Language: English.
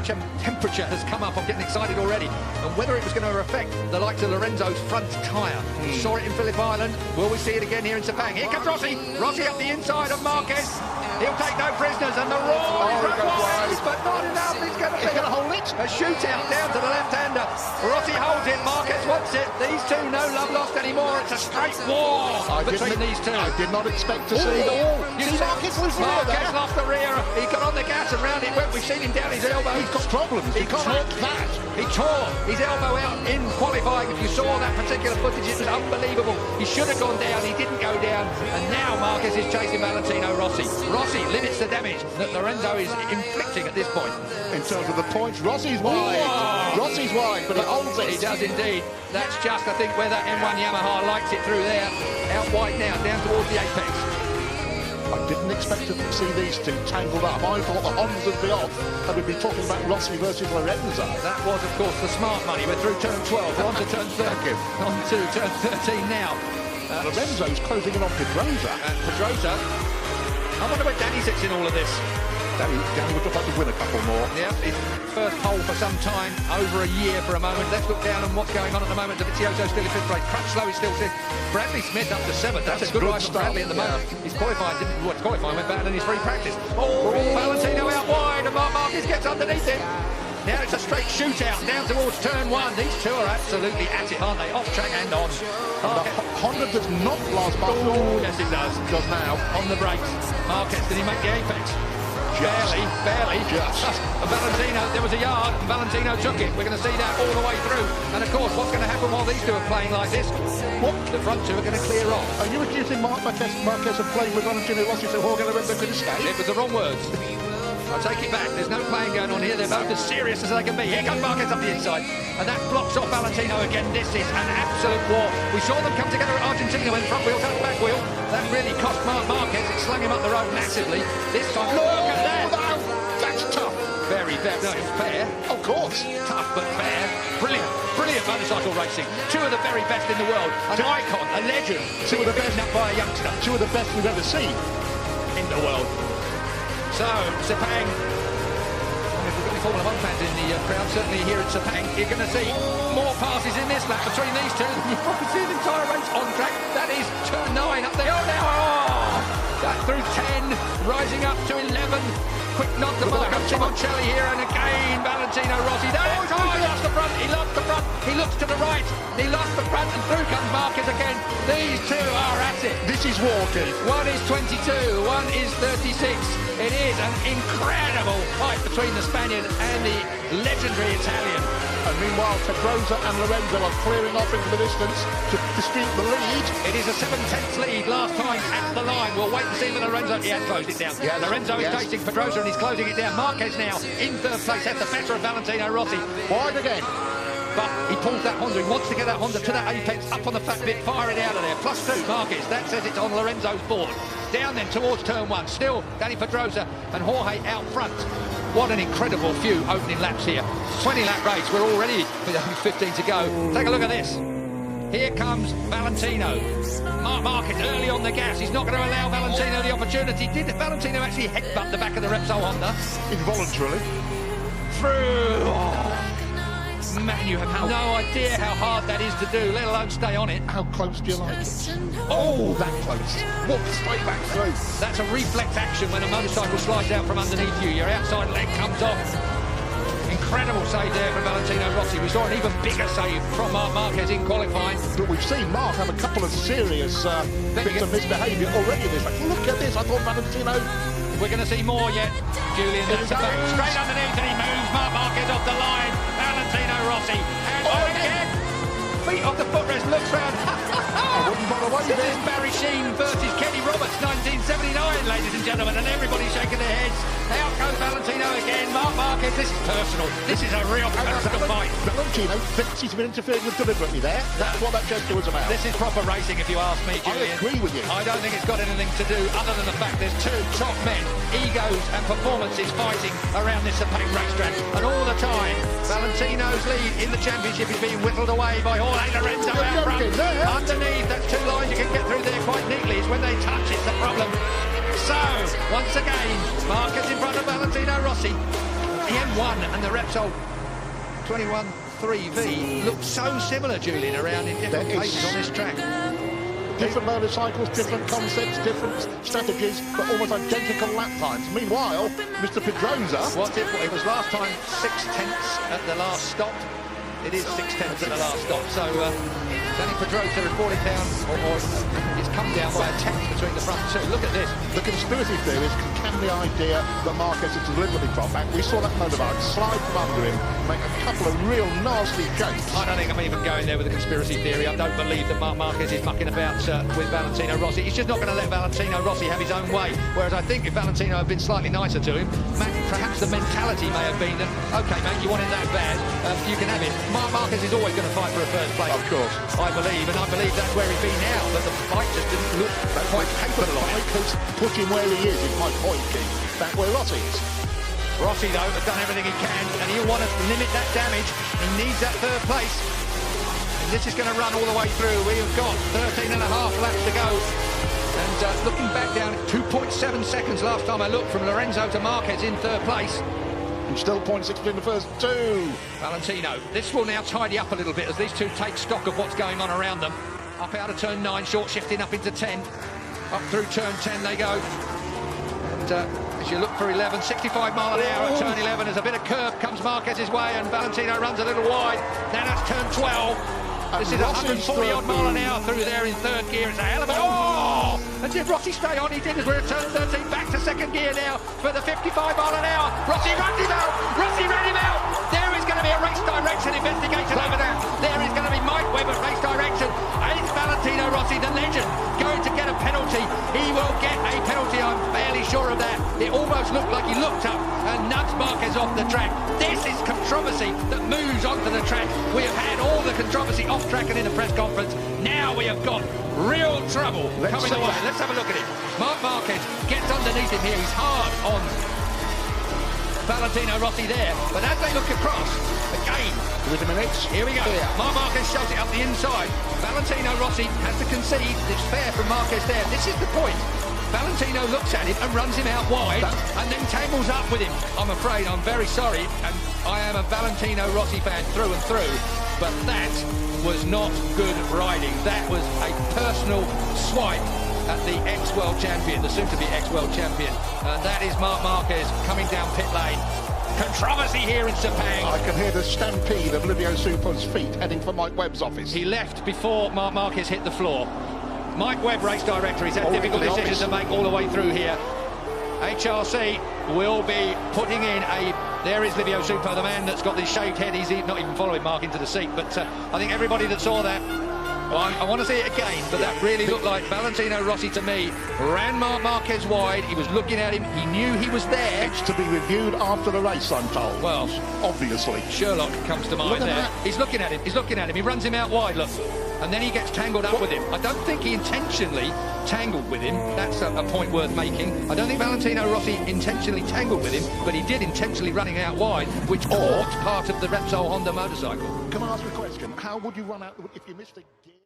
temperature has come up. I'm getting excited already. And whether it was going to affect the likes of Lorenzo's front tyre. Saw it in Phillip Island. Will we see it again here in Sepang? Here comes Rossi. Rossi up the inside of Marquez. He'll take no prisoners, and the roar is wide, but not enough. He's going to hold it. A shootout down to the left-hander. Rossi holds it. Marquez wants it. These two, no love lost anymore. It's a straight war between these two. I did not expect to see the wall. You see Marquez lost the rear. He got on the gas and round it went. We've seen him down his elbow. He's got problems. He can't act that. He tore his elbow out in qualifying. If you saw that particular footage, it was unbelievable. He should have gone down. He didn't go down. And now Marquez is chasing Valentino Rossi. Rossi limits the damage that Lorenzo is inflicting at this point. In terms of the points, Rossi's wide. Whoa. Rossi's wide, but it holds it. He does indeed. That's just, I think, where that M1 Yamaha likes it through there. Out wide now, down towards the apex. I didn't expect to see these two tangled up. I thought the Hondas would be off, and we'd be talking about Rossi versus Lorenzo. That was, of course, the smart money. We're through turn 12. We're on to turn 13. On to turn 13 now. Lorenzo's closing in on Pedrosa. Pedrosa. I wonder where Danny sits in all of this. Danny would just like to win a couple more. Yeah, his first pole for some time, over a year for a moment. Let's look down on what's going on at the moment. Dovizioso still in fifth place. Crutchlow is still sixth. Bradley Smith up to seventh. That's a good ride for Bradley at the moment. He's qualified, qualifying went better than his free practice. Oh, Valentino out wide, and Marquez gets underneath him. Now it's a straight shootout down towards turn one. These two are absolutely at it, aren't they? Off track and on. Honda does not last much. Oh, yes it does. Does now. On the brakes. Marquez, did he make the apex? Barely. Just. Valentino, there was a yard, and Valentino took it. We're going to see that all the way through. And of course, what's going to happen while these two are playing like this? What? The front two are going to clear off. Are you accusing Marquez of playing with Valentino Rossi so Jorge Lorenzo could escape? It was the wrong words. I take it back. There's no playing going on here. They're both as serious as they can be. Here comes Marquez up the inside, and that blocks off Valentino again. This is an absolute war. We saw them come together at Argentina when front wheel touched back wheel. That really cost Marquez. It slung him up the road massively. This time, look at that. That's tough. Very fair. No, it's fair. Of course. Tough but fair. Brilliant motorcycle racing. Two of the very best in the world. An icon, a legend. Two of the best up by a youngster. Two of the best we've ever seen in the world. So, Sepang, if we've got any Formula 1 fans in the crowd, certainly here at Sepang, you're going to see more passes in this lap between these two. You've got to see the entire race on track. That is turn 9 up there. Oh, now, that through 10, rising up to 11. Quick nod to Marco Simoncelli here, and again, Valentino Rossi. He lost the front, he looks to the right, he lost the front, and through comes Marquez again. These two are at it. This is walking. One is 22, one is 36. It is an incredible fight between the Spaniard and the legendary Italian. And meanwhile, Pedrosa and Lorenzo are clearing off into the distance to dispute the lead. It is a 7/10 lead last time at the line. We'll wait and see whether Lorenzo... He has closed it down. Yes, Lorenzo is chasing Pedrosa and he's closing it down. Marquez now in third place has the better of Valentino Rossi. Wide again. But he pulls that Honda. He wants to get that Honda to that apex, up on the flat bit, fire it out of there. +2, Marquez. That says it's on Lorenzo's board. Down then towards turn 1. Still Danny Pedrosa and Jorge out front. What an incredible few opening laps here. 20-lap race. We're already with 15 to go. Take a look at this. Here comes Valentino. Marquez early on the gas. He's not going to allow Valentino the opportunity. Did Valentino actually headbutt the back of the Repsol Honda? Involuntarily. Through. Oh. Man, you have no idea how hard that is to do, let alone stay on it. How close do you like it? Oh, that close. Walk straight back through. That's a reflex action when a motorcycle slides out from underneath you. Your outside leg comes off. Incredible save there from Valentino Rossi. We saw an even bigger save from Marquez in qualifying. But we've seen Mark have a couple of serious bits of misbehaviour already this. Look at this. I thought Valentino... We're going to see more yet, Julian. That's straight underneath, and he moves Marquez off the line. Valentino Rossi. And again. Feet off the footrest, looks round. This is Barry Sheen versus Kenny Roberts, 1979, ladies and gentlemen, and everybody's shaking their heads. Out goes Valentino again. Marquez, this is personal. This is a real personal fight. Valentino thinks he's been interfering with deliberately there. That's what that gesture was about. This is proper racing, if you ask me, Julian. I agree with you. I don't think it's got anything to do other than the fact there's two top men, egos and performances fighting around this Sepang racetrack. And all the time, Valentino's lead in the championship is being whittled away by Jorge Lorenzo out front. Underneath, that's two lines you can get through there quite neatly. It's when they touch, it's the problem. So, once again, Marquez in front of Valentino Rossi. the M1 and the Repsol 21-3V look so similar, Julian, around in different places on this track. Different motorcycles, different concepts, different strategies, but almost identical lap times. Meanwhile, Mr. Pedrosa... It was last time 6/10 at the last stop. It is 6/10 at the last stop. So Danny Pedrosa reporting down, or it's come down by a tenth between the front two. Look at this. The conspiracy theories can the idea that Marquez is deliberately dropped back. We saw that motorbike slide from under him, make a couple of real nasty shapes. I don't think I'm even going there with a conspiracy theory. I don't believe that Marquez is mucking about with Valentino Rossi. He's just not going to let Valentino Rossi have his own way. Whereas I think if Valentino had been slightly nicer to him, perhaps the mentality may have been that, OK, mate, you want it that bad, you can have it. Marquez is always going to fight for a first place. Of course. I believe, and I believe that's where he'd be now, but the fight just didn't look quite capable of it. Has put him where he is my point, Keith. Back where Rossi is. Rossi, though, has done everything he can, and he'll want to limit that damage. He needs that third place. And this is going to run all the way through. We've got 13 and a half laps to go. And looking back down, 2.7 seconds last time I looked from Lorenzo to Marquez in third place. And still 0.6 between the first two. Valentino. This will now tidy up a little bit as these two take stock of what's going on around them. Up out of turn 9, short shifting up into 10. Up through turn 10 they go. And as you look for 11, 65 mile an hour at turn 11, as a bit of curve comes Marquez's way and Valentino runs a little wide. Now that's turn 12. This is 140 odd mile an hour through there in third gear. It's a hell of a... Oh! And did Rossi stay on? He did, as we're at turn 13, back to second gear now for the 55 mile an hour. Rossi runs him out! Rossi ran him out! There is going to be a race direction investigation over there. There is going to be Mike Webber race direction. And it's Valentino Rossi, the legend, going to get a penalty. He will get a penalty, I'm fairly sure of that. It almost looked like he looked up and nudged Marquez off the track. This is controversy that moves onto the track. We have had all the controversy off track and in the press conference. Now we have got real trouble coming away. Let's have a look at it. Marc Marquez gets underneath him here. He's hard on Valentino Rossi there. But as they look across, again, with a minute. Here we go. Marc Marquez shoves it up the inside. Valentino Rossi has to concede. It's fair from Marquez there. This is the point. Valentino looks at him and runs him out wide and then tangles up with him. I'm afraid, I'm very sorry, and I am a Valentino Rossi fan through and through, but that was not good riding. That was a personal swipe at the ex-world champion, the soon-to-be ex-world champion. And that is Marc Marquez coming down pit lane. Controversy here in Sepang. I can hear the stampede of Livio Super's feet heading for Mike Webb's office. He left before Marc Marquez hit the floor. Mike Webb, race director, he's had difficult decisions to make all the way through here. HRC will be putting in a... There is Livio Super, the man that's got this shaved head. He's not even following Mark into the seat, but I think everybody that saw that... Well, I want to see it again, but that really looked like Valentino Rossi to me. Ran Marc Marquez wide, he was looking at him, he knew he was there. It's to be reviewed after the race, I'm told. Well, obviously. Sherlock comes to mind there. He's looking at him, he runs him out wide, look. And then he gets tangled up with him. I don't think he intentionally tangled with him. That's a point worth making. I don't think Valentino Rossi intentionally tangled with him, but he did intentionally running out wide, which caught part of the Repsol Honda motorcycle. Can I ask you a question? How would you run out if you missed a gear?